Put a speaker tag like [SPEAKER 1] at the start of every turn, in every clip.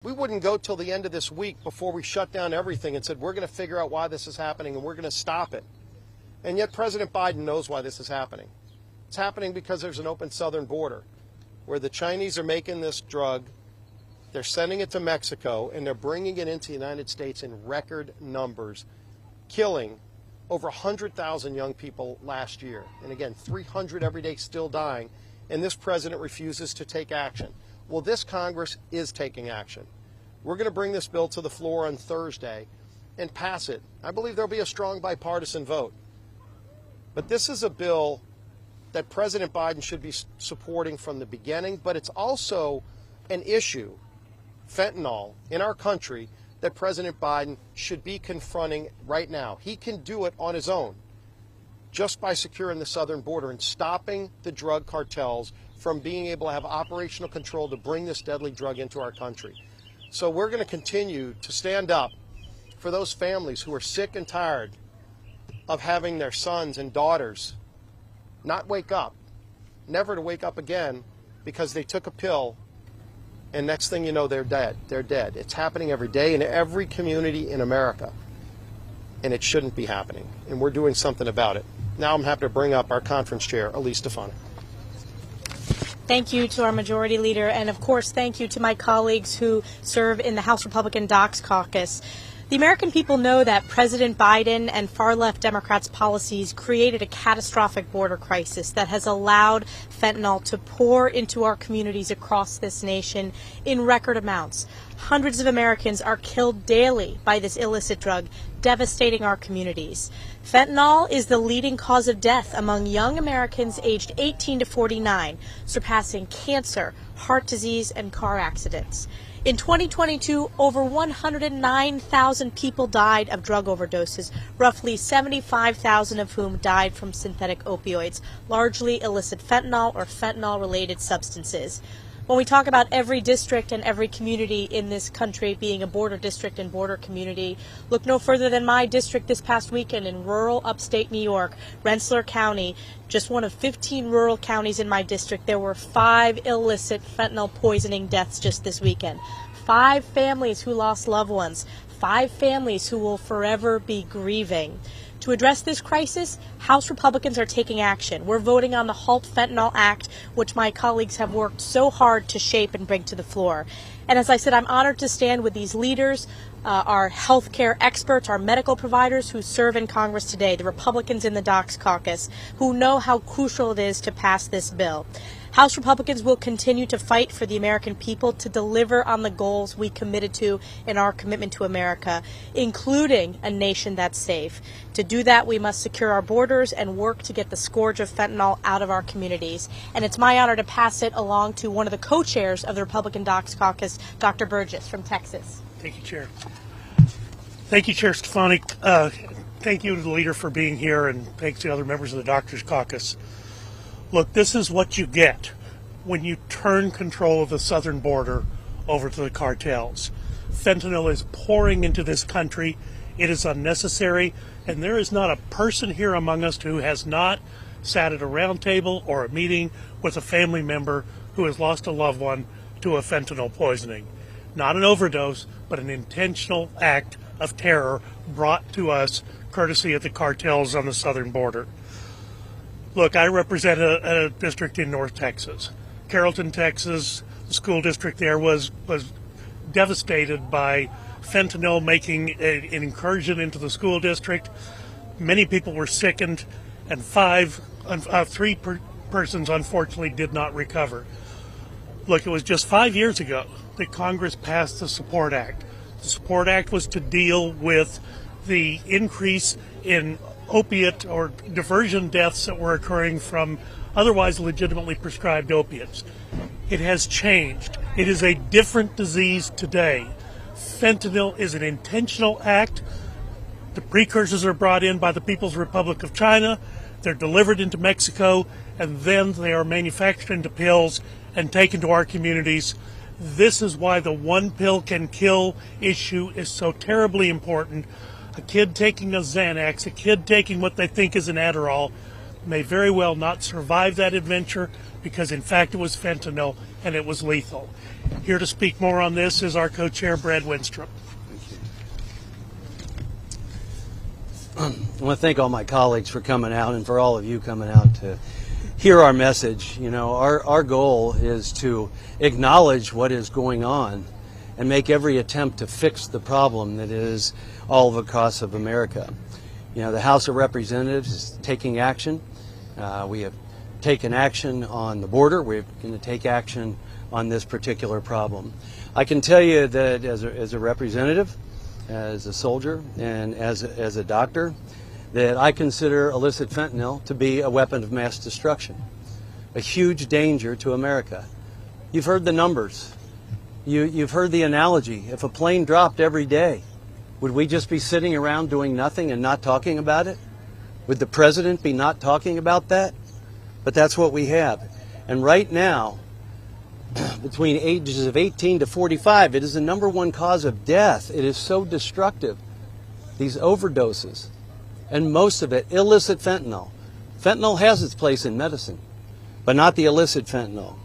[SPEAKER 1] We wouldn't go till the end of this week before we shut down everything and said, we're going to figure out why this is happening and we're going to stop it. And yet President Biden knows why this is happening. It's happening because there's an open southern border where the Chinese are making this drug, they're sending it to Mexico, and they're bringing it into the United States in record numbers, killing over 100,000 young people last year. And again, 300 every day still dying, and this president refuses to take action. Well, this Congress is taking action. We're going to bring this bill to the floor on Thursday and pass it. I believe there'll be a strong bipartisan vote. But this is a bill that President Biden should be supporting from the beginning, but it's also an issue, fentanyl, in our country that President Biden should be confronting right now. He can do it on his own, just by securing the southern border and stopping the drug cartels from being able to have operational control to bring this deadly drug into our country. So we're going to continue to stand up for those families who are sick and tired of having their sons and daughters not wake up, never to wake up again because they took a pill and next thing you know, they're dead. They're dead. It's happening every day in every community in America, and it shouldn't be happening, and we're doing something about it. Now I'm happy to bring up our conference chair, Elise Stefanik.
[SPEAKER 2] Thank you to our Majority Leader, and of course thank you to my colleagues who serve in the House Republican Docs Caucus. The American people know that President Biden and far-left Democrats' policies created a catastrophic border crisis that has allowed fentanyl to pour into our communities across this nation in record amounts. Hundreds of Americans are killed daily by this illicit drug, devastating our communities. Fentanyl is the leading cause of death among young Americans aged 18 to 49, surpassing cancer, heart disease, and car accidents. In 2022, over 109,000 people died of drug overdoses, roughly 75,000 of whom died from synthetic opioids, largely illicit fentanyl or fentanyl-related substances. When we talk about every district and every community in this country being a border district and border community, look no further than my district this past weekend in rural upstate New York, Rensselaer County, just one of 15 rural counties in my district. There were 5 illicit fentanyl poisoning deaths just this weekend. 5 families who lost loved ones, 5 families who will forever be grieving. To address this crisis, House Republicans are taking action. We're voting on the Halt Fentanyl Act, which my colleagues have worked so hard to shape and bring to the floor. And as I said, I'm honored to stand with these leaders, our healthcare experts, our medical providers who serve in Congress today, the Republicans in the Docs Caucus, who know how crucial it is to pass this bill. House Republicans will continue to fight for the American people to deliver on the goals we committed to in our commitment to America, including a nation that's safe. To do that, we must secure our borders and work to get the scourge of fentanyl out of our communities. And it's my honor to pass it along to one of the co-chairs of the Republican Docs Caucus, Dr. Burgess from Texas.
[SPEAKER 3] Thank you, Chair. Thank you, Chair Stefanik. Thank you to the leader for being here, and thanks to the other members of the Doctors Caucus. Look, this is what you get when you turn control of the southern border over to the cartels. Fentanyl is pouring into this country. It is unnecessary, and there is not a person here among us who has not sat at a round table or a meeting with a family member who has lost a loved one to a fentanyl poisoning. Not an overdose, but an intentional act of terror brought to us courtesy of the cartels on the southern border. Look, I represent a district in North Texas. Carrollton, Texas, the school district there was devastated by fentanyl making an incursion into the school district. Many people were sickened, and 3 persons unfortunately did not recover. Look, it was just 5 years ago that Congress passed the Support Act. The Support Act was to deal with the increase in opiate or diversion deaths that were occurring from otherwise legitimately prescribed opiates. It has changed. It is a different disease today. Fentanyl is an intentional act. The precursors are brought in by the People's Republic of China. They're delivered into Mexico, and then they are manufactured into pills and taken to our communities. This is why the one pill can kill issue is so terribly important. A kid taking a Xanax, a kid taking what they think is an Adderall, may very well not survive that adventure because, in fact, it was fentanyl and it was lethal. Here to speak more on this is our co-chair, Brad Winstrup.
[SPEAKER 4] I want to thank all my colleagues for coming out and for all of you coming out to hear our message. You know, our goal is to acknowledge what is going on and make every attempt to fix the problem that is all across of America. You know, the House of Representatives is taking action. We have taken action on the border. We're going to take action on this particular problem. I can tell you that as a representative, as a soldier, and as a doctor, that I consider illicit fentanyl to be a weapon of mass destruction, a huge danger to America. You've heard the numbers. You've heard the analogy. If a plane dropped every day, would we just be sitting around doing nothing and not talking about it? Would the president be not talking about that? But that's what we have. And right now, between ages of 18 to 45, it is the #1 cause of death. It is so destructive, these overdoses, and most of it illicit fentanyl. Fentanyl has its place in medicine, but not the illicit fentanyl.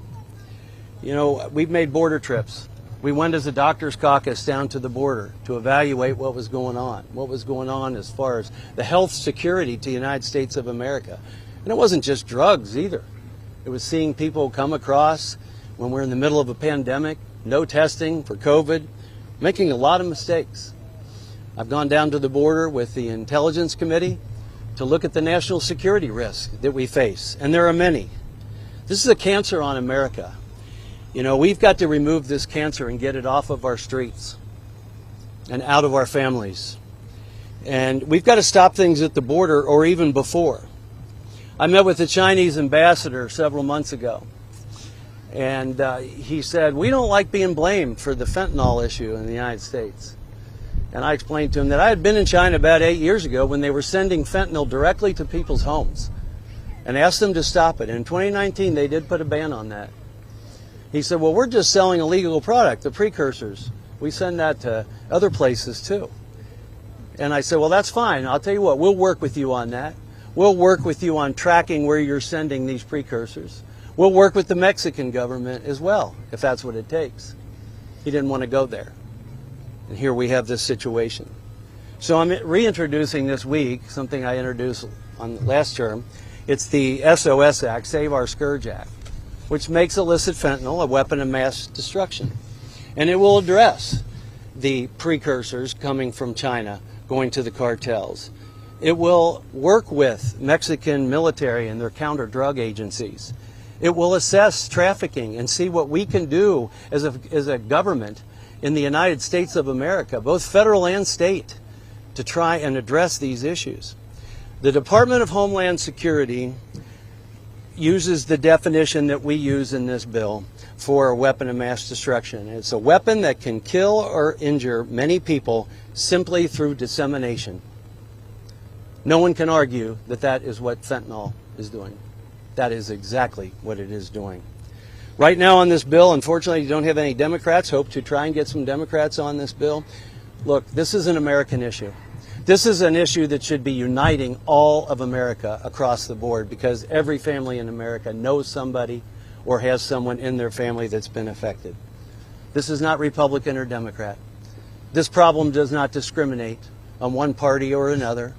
[SPEAKER 4] You know, we've made border trips. We went as a doctor's caucus down to the border to evaluate what was going on as far as the health security to the United States of America. And it wasn't just drugs either. It was seeing people come across when we're in the middle of a pandemic, no testing for COVID, making a lot of mistakes. I've gone down to the border with the Intelligence Committee to look at the national security risk that we face, and there are many. This is a cancer on America. You know, we've got to remove this cancer and get it off of our streets and out of our families. And we've got to stop things at the border or even before. I met with the Chinese ambassador several months ago. And he said, we don't like being blamed for the fentanyl issue in the United States. And I explained to him that I had been in China about 8 years ago when they were sending fentanyl directly to people's homes and asked them to stop it. In 2019, they did put a ban on that. He said, well, we're just selling a legal product, the precursors. We send that to other places too. And I said, well, that's fine. I'll tell you what, we'll work with you on that. We'll work with you on tracking where you're sending these precursors. We'll work with the Mexican government as well, if that's what it takes. He didn't want to go there. And here we have this situation. So I'm reintroducing this week something I introduced on the last term. It's the SOS Act, Save Our Scourge Act, which makes illicit fentanyl a weapon of mass destruction. And it will address the precursors coming from China, going to the cartels. It will work with Mexican military and their counter-drug agencies. It will assess trafficking and see what we can do as a government in the United States of America, both federal and state, to try and address these issues. The Department of Homeland Security uses the definition that we use in this bill for a weapon of mass destruction. It's a weapon that can kill or injure many people simply through dissemination. No one can argue that that is what fentanyl is doing. That is exactly what it is doing. Right now on this bill, unfortunately, you don't have any Democrats. Hope to try and get some Democrats on this bill. Look, this is an American issue. This is an issue that should be uniting all of America across the board because every family in America knows somebody or has someone in their family that's been affected. This is not Republican or Democrat. This problem does not discriminate on one party or another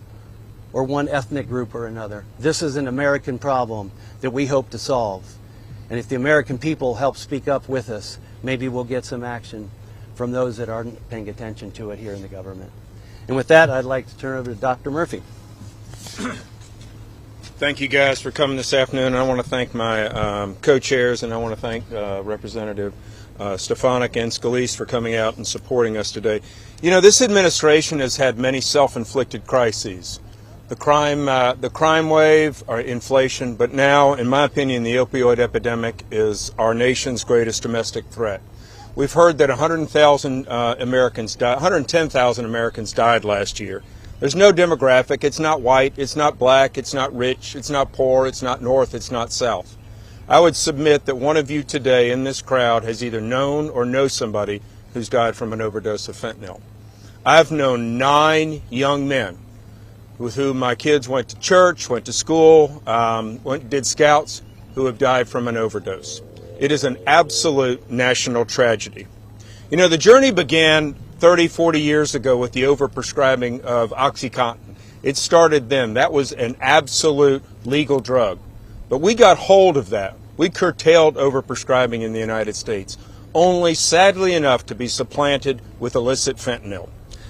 [SPEAKER 4] or one ethnic group or another. This is an American problem that we hope to solve. And if the American people help speak up with us, maybe we'll get some action from those that aren't paying attention to it here in the government. And with that, I'd like to turn over to Dr. Murphy.
[SPEAKER 5] Thank you guys for coming this afternoon. I want to thank my co-chairs, and I want to thank Representative Stefanik and Scalise for coming out and supporting us today. You know, this administration has had many self-inflicted crises. The crime wave, or inflation, but now, in my opinion, the opioid epidemic is our nation's greatest domestic threat. We've heard that 110,000 Americans died last year. There's no demographic. It's not white, it's not black, it's not rich, it's not poor, it's not north, it's not south. I would submit that one of you today in this crowd has either known or knows somebody who's died from an overdose of fentanyl. I've known 9 young men with whom my kids went to church, went to school, did scouts, who have died from an overdose. It is an absolute national tragedy. You know, the journey began 30, 40 years ago with the overprescribing of OxyContin. It started then. That was an absolute legal drug. But we got hold of that. We curtailed overprescribing in the United States, only sadly enough to be supplanted with illicit fentanyl.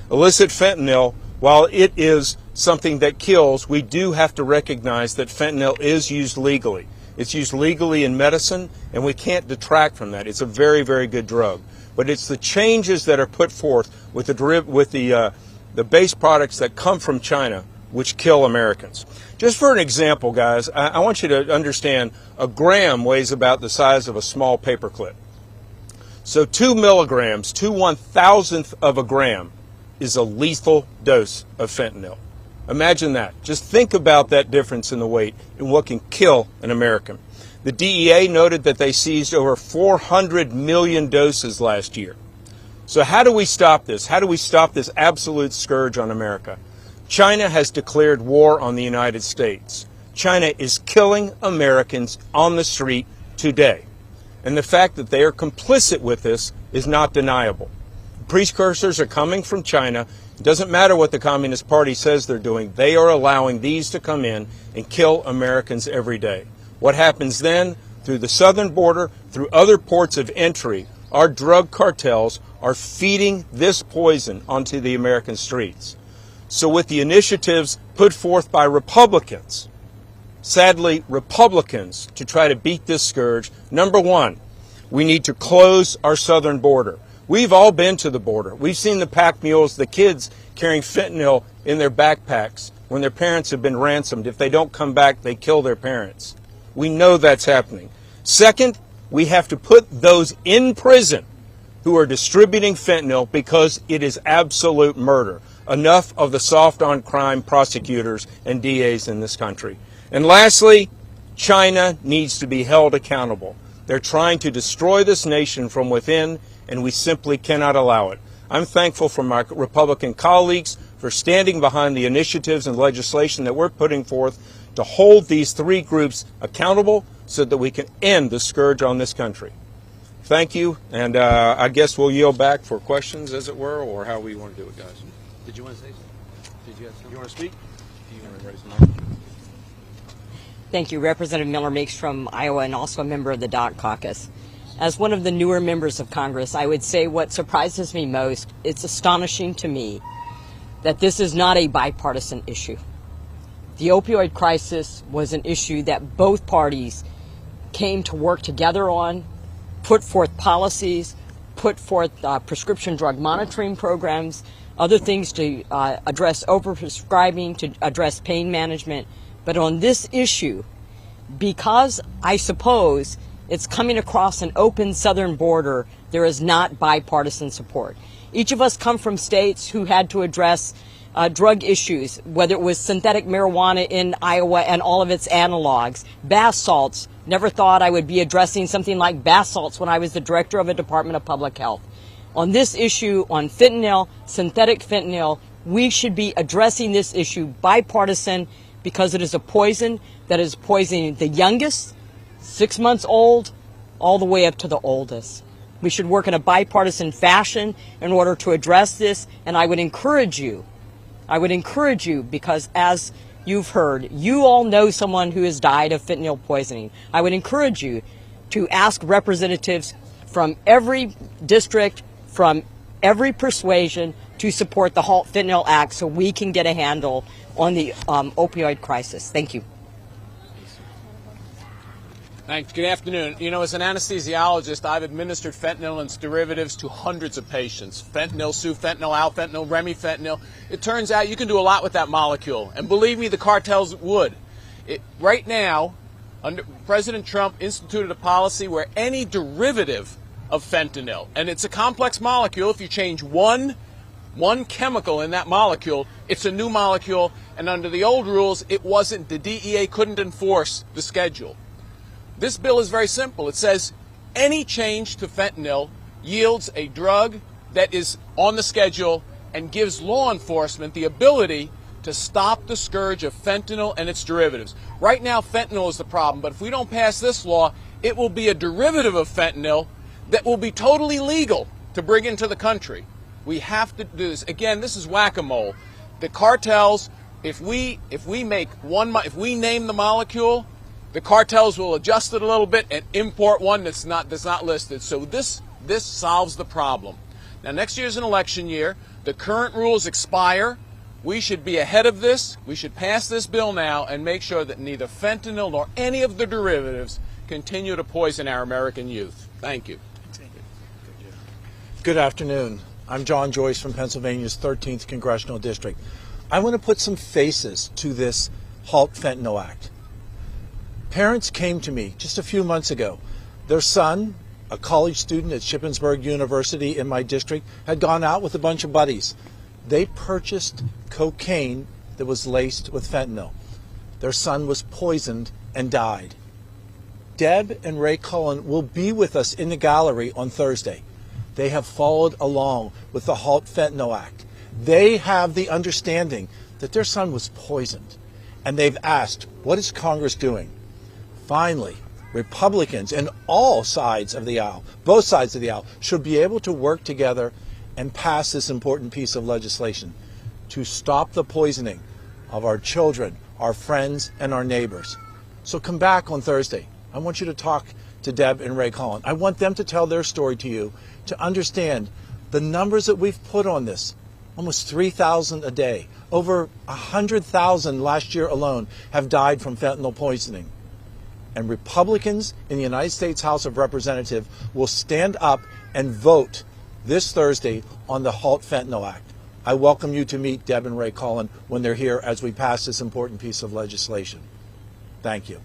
[SPEAKER 5] Illicit fentanyl, while it is something that kills, we do have to recognize that fentanyl is used legally. It's used legally in medicine, and we can't detract from that. It's a very, very good drug. But it's the changes that are put forth with the base products that come from China which kill Americans. Just for an example, guys, I want you to understand a gram weighs about the size of a small paperclip. So 2 milligrams, 2/1000th of a gram, is a lethal dose of fentanyl. Imagine that. Just think about that difference in the weight and what can kill an American. The DEA noted that they seized over 400 million doses last year. So how do we stop this? How do we stop this absolute scourge on America? China has declared war on the United States. China is killing Americans on the street today. And the fact that they are complicit with this is not deniable. Precursors are coming from China. It doesn't matter what the Communist Party says they're doing. They are allowing these to come in and kill Americans every day. What happens then? Through the southern border, through other ports of entry, our drug cartels are feeding this poison onto the American streets. So with the initiatives put forth by Republicans, sadly, Republicans, to try to beat this scourge, number one, we need to close our southern border. We've all been to the border. We've seen the pack mules, the kids carrying fentanyl in their backpacks when their parents have been ransomed. If they don't come back, they kill their parents. We know that's happening. Second, we have to put those in prison who are distributing fentanyl because it is absolute murder. Enough of the soft-on-crime prosecutors and DAs in this country. And lastly, China needs to be held accountable. They're trying to destroy this nation from within, and we simply cannot allow it. I'm thankful for my Republican colleagues for standing behind the initiatives and legislation that we're putting forth to hold these three groups accountable so that we can end the scourge on this country. Thank you, and I guess we'll yield back for questions, as it were, or how we want to do it, guys.
[SPEAKER 4] Did you want to say something? Did you have something?
[SPEAKER 5] You want to speak? Do you want to raise the mic?
[SPEAKER 6] Thank you. Representative Miller Meeks from Iowa and also a member of the DOC caucus. As one of the newer members of Congress, I would say what surprises me most, it's astonishing to me that this is not a bipartisan issue. The opioid crisis was an issue that both parties came to work together on, put forth policies, put forth prescription drug monitoring programs, other things to address overprescribing, to address pain management. But on this issue, because I suppose it's coming across an open southern border, there is not bipartisan support. Each of us come from states who had to address drug issues, whether it was synthetic marijuana in Iowa and all of its analogs, bath salts. Never thought I would be addressing something like bath salts when I was the director of a Department of Public Health. On this issue, on fentanyl, synthetic fentanyl, we should be addressing this issue bipartisan because it is a poison that is poisoning the youngest, 6 months old, all the way up to the oldest. We should work in a bipartisan fashion in order to address this, and I would encourage you, because as you've heard, you all know someone who has died of fentanyl poisoning. I would encourage you to ask representatives from every district, from every persuasion, to support the Halt Fentanyl Act so we can get a handle on the opioid crisis. Thank you.
[SPEAKER 7] Thanks. Good afternoon. You know, as an anesthesiologist, I've administered fentanyl and its derivatives to hundreds of patients. Fentanyl, sufentanil, alfentanil, remifentanil. It turns out you can do a lot with that molecule. And believe me, the cartels would. Right now, President Trump instituted a policy where any derivative of fentanyl, and it's a complex molecule, if you change one chemical in that molecule, it's a new molecule, and under the old rules, the DEA couldn't enforce the schedule. This bill is very simple. It says any change to fentanyl yields a drug that is on the schedule and gives law enforcement the ability to stop the scourge of fentanyl and its derivatives. Right now, fentanyl is the problem, but if we don't pass this law, it will be a derivative of fentanyl that will be totally legal to bring into the country. We have to do this. Again, this is whack-a-mole. The cartels, if we name the molecule, the cartels will adjust it a little bit and import one that's not listed. So this solves the problem. Now, next year is an election year. The current rules expire. We should be ahead of this. We should pass this bill now and make sure that neither fentanyl nor any of the derivatives continue to poison our American youth. Thank you.
[SPEAKER 8] Good afternoon. I'm John Joyce from Pennsylvania's 13th Congressional District. I want to put some faces to this Halt Fentanyl Act. Parents came to me just a few months ago. Their son, a college student at Shippensburg University in my district, had gone out with a bunch of buddies. They purchased cocaine that was laced with fentanyl. Their son was poisoned and died. Deb and Ray Cullen will be with us in the gallery on Thursday. They have followed along with the Halt Fentanyl Act. They have the understanding that their son was poisoned. And they've asked, what is Congress doing? Finally, Republicans and all sides of the aisle, both sides of the aisle, should be able to work together and pass this important piece of legislation to stop the poisoning of our children, our friends, and our neighbors. So come back on Thursday. I want you to talk to Deb and Ray Cullen. I want them to tell their story to you, to understand the numbers that we've put on this. Almost 3,000 a day. Over 100,000 last year alone have died from fentanyl poisoning. And Republicans in the United States House of Representatives will stand up and vote this Thursday on the Halt Fentanyl Act. I welcome you to meet Deb and Ray Cullen when they're here as we pass this important piece of legislation. Thank you.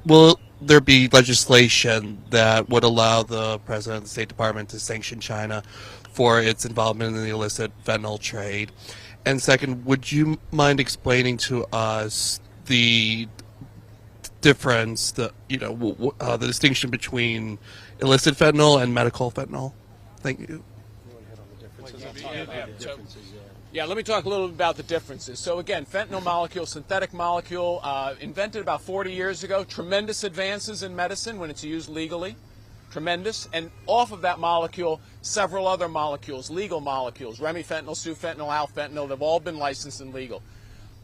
[SPEAKER 9] Will there be legislation that would allow the President of the State Department to sanction China for its involvement in the illicit fentanyl trade? And second, would you mind explaining to us the difference, the distinction between illicit fentanyl and medical fentanyl? Thank you.
[SPEAKER 7] Yeah, let me talk a little bit about the differences. So again, fentanyl molecule, synthetic molecule, invented about 40 years ago. Tremendous advances in medicine when it's used legally. Tremendous. And off of that molecule, several other molecules, legal molecules, remifentanil, sufentanil, alfentanil, they've all been licensed and legal.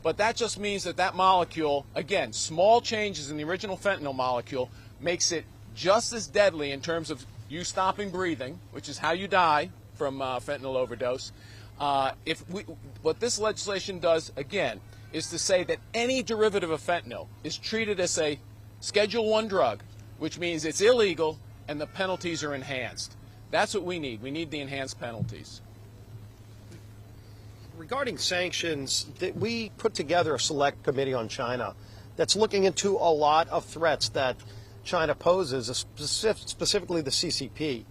[SPEAKER 7] But that just means that that molecule, again, small changes in the original fentanyl molecule, makes it just as deadly in terms of you stopping breathing, which is how you die from fentanyl overdose. What this legislation does, again, is to say that any derivative of fentanyl is treated as a Schedule I drug, which means it's illegal and the penalties are enhanced. That's what we need. We need the enhanced penalties.
[SPEAKER 1] Regarding sanctions, we put together a select committee on China that's looking into a lot of threats that China poses, specifically the CCP.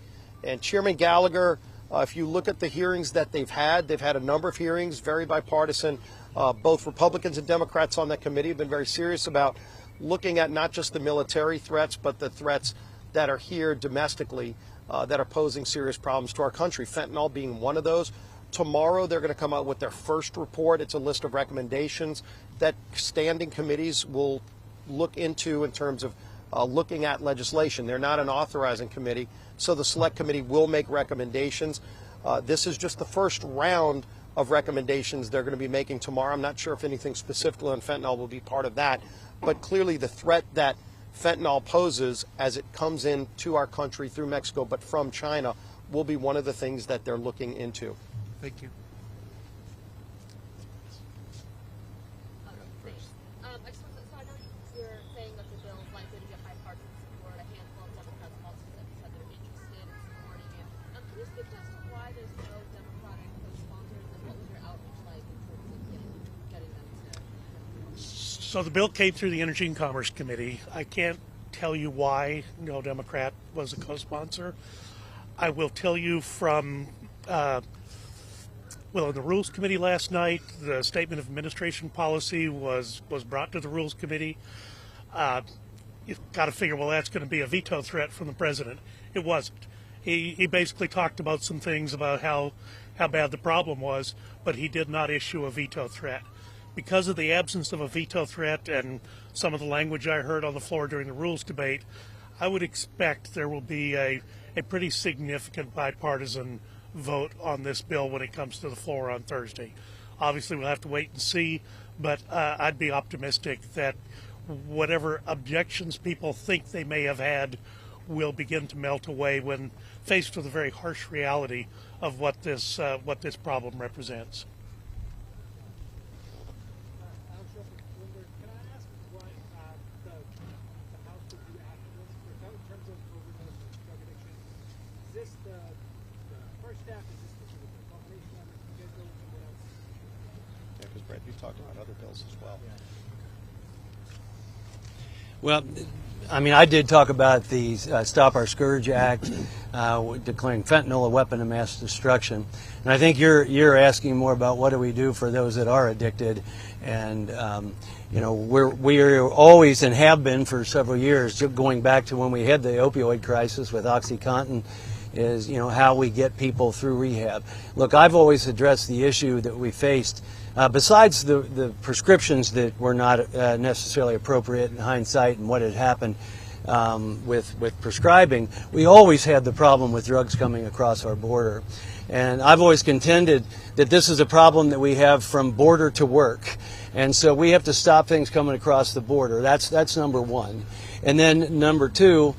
[SPEAKER 1] And Chairman Gallagher, if you look at the hearings that they've had a number of hearings, very bipartisan. Both Republicans and Democrats on that committee have been very serious about looking at not just the military threats, but the threats that are here domestically that are posing serious problems to our country, fentanyl being one of those. Tomorrow they're going to come out with their first report. It's a list of recommendations that standing committees will look into in terms of looking at legislation. They're not an authorizing committee, so the select committee will make recommendations. This is just the first round of recommendations they're going to be making tomorrow. I'm not sure if anything specifically on fentanyl will be part of that, but clearly the threat that fentanyl poses as it comes into our country through Mexico but from China will be one of the things that they're looking into.
[SPEAKER 9] Thank you.
[SPEAKER 10] So I know you're saying that the bill is likely to get bipartisan support. A handful of Democrats have also said they're interested in supporting it. Can you speak to us to why there's no Democratic co-sponsors, and what was your outreach like in terms of getting them to?
[SPEAKER 3] So the bill came through the Energy and Commerce Committee. I can't tell you why no Democrat was a co-sponsor. I will tell you from Well, in the Rules Committee last night, the Statement of Administration Policy was brought to the Rules Committee. You've got to figure, well, that's going to be a veto threat from the president. It wasn't. He basically talked about some things about how bad the problem was, but he did not issue a veto threat. Because of the absence of a veto threat and some of the language I heard on the floor during the Rules debate, I would expect there will be a pretty significant bipartisan vote on this bill when it comes to the floor on Thursday. Obviously, we'll have to wait and see, but I'd be optimistic that whatever objections people think they may have had will begin to melt away when faced with the very harsh reality of what this problem represents.
[SPEAKER 1] Because Brett, you talked about other bills as well.
[SPEAKER 4] Well, I mean, I did talk about the Stop Our Scourge Act, declaring fentanyl a weapon of mass destruction, and I think you're asking more about what do we do for those that are addicted, and you know, we are always and have been for several years, going back to when we had the opioid crisis with OxyContin, is, you know, how we get people through rehab. Look, I've always addressed the issue that we faced. Besides the prescriptions that were not necessarily appropriate in hindsight and what had happened with prescribing, we always had the problem with drugs coming across our border. And I've always contended that this is a problem that we have from border to work. And so we have to stop things coming across the border. That's number one. And then number two,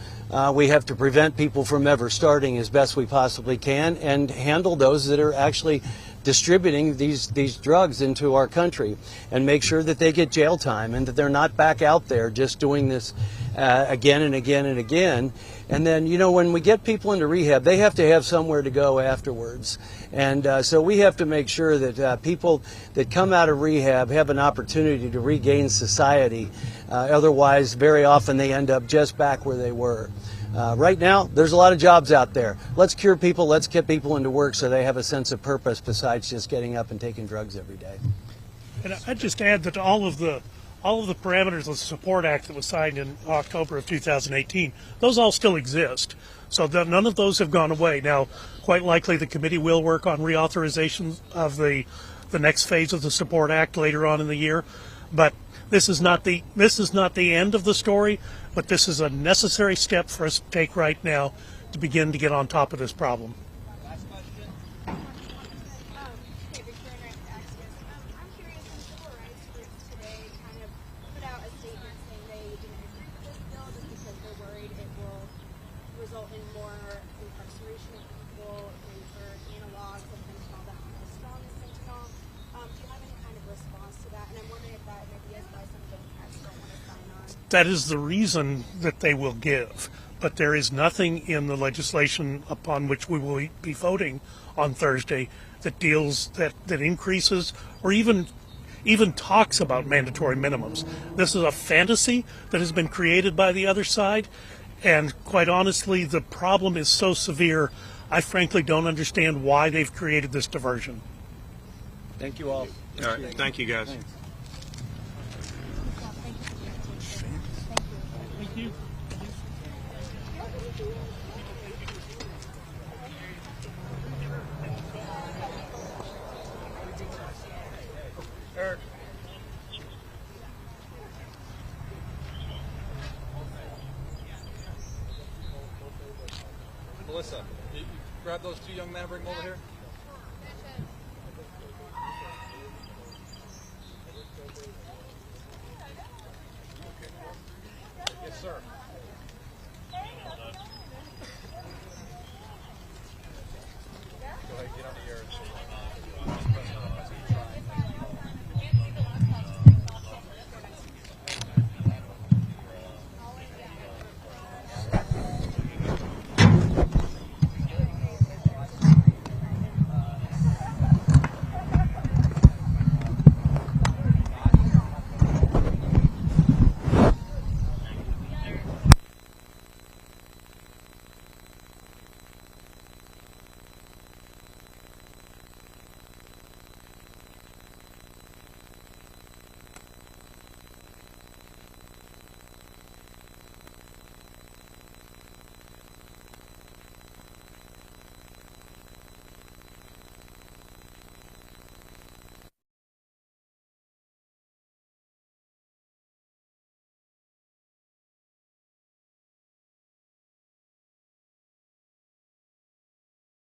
[SPEAKER 4] we have to prevent people from ever starting as best we possibly can and handle those that are actually distributing these drugs into our country and make sure that they get jail time and that they're not back out there just doing this again and again and again. And then, you know, when we get people into rehab, they have to have somewhere to go afterwards. And so we have to make sure that people that come out of rehab have an opportunity to regain society. Otherwise, very often they end up just back where they were. Right now, there's a lot of jobs out there. Let's cure people. Let's get people into work so they have a sense of purpose besides just getting up and taking drugs every day.
[SPEAKER 3] And I'd just add that all of the parameters of the Support Act that was signed in October of 2018, those all still exist. So none of those have gone away. Now, quite likely the committee will work on reauthorization of the next phase of the Support Act later on in the year. But this is not the end of the story, but this is a necessary step for us to take right now to begin to get on top of this problem.
[SPEAKER 10] Result in more incarceration of people, insert analogs of fentanyl that aren't as strong as fentanyl. Do you have any kind of response to that? And I'm wondering if that maybe is why some Democrats don't want to sign on.
[SPEAKER 3] That is the reason that they will give. But there is nothing in the legislation upon which we will be voting on Thursday that deals that increases or even talks about mandatory minimums. This is a fantasy that has been created by the other side. And quite honestly, the problem is so severe, I frankly don't understand why they've created this diversion.
[SPEAKER 4] Thank you all.
[SPEAKER 5] All right. Thank you, guys.
[SPEAKER 3] Thanks. Thank you. Eric.
[SPEAKER 11] Melissa, you grab those two young men and bring them over here.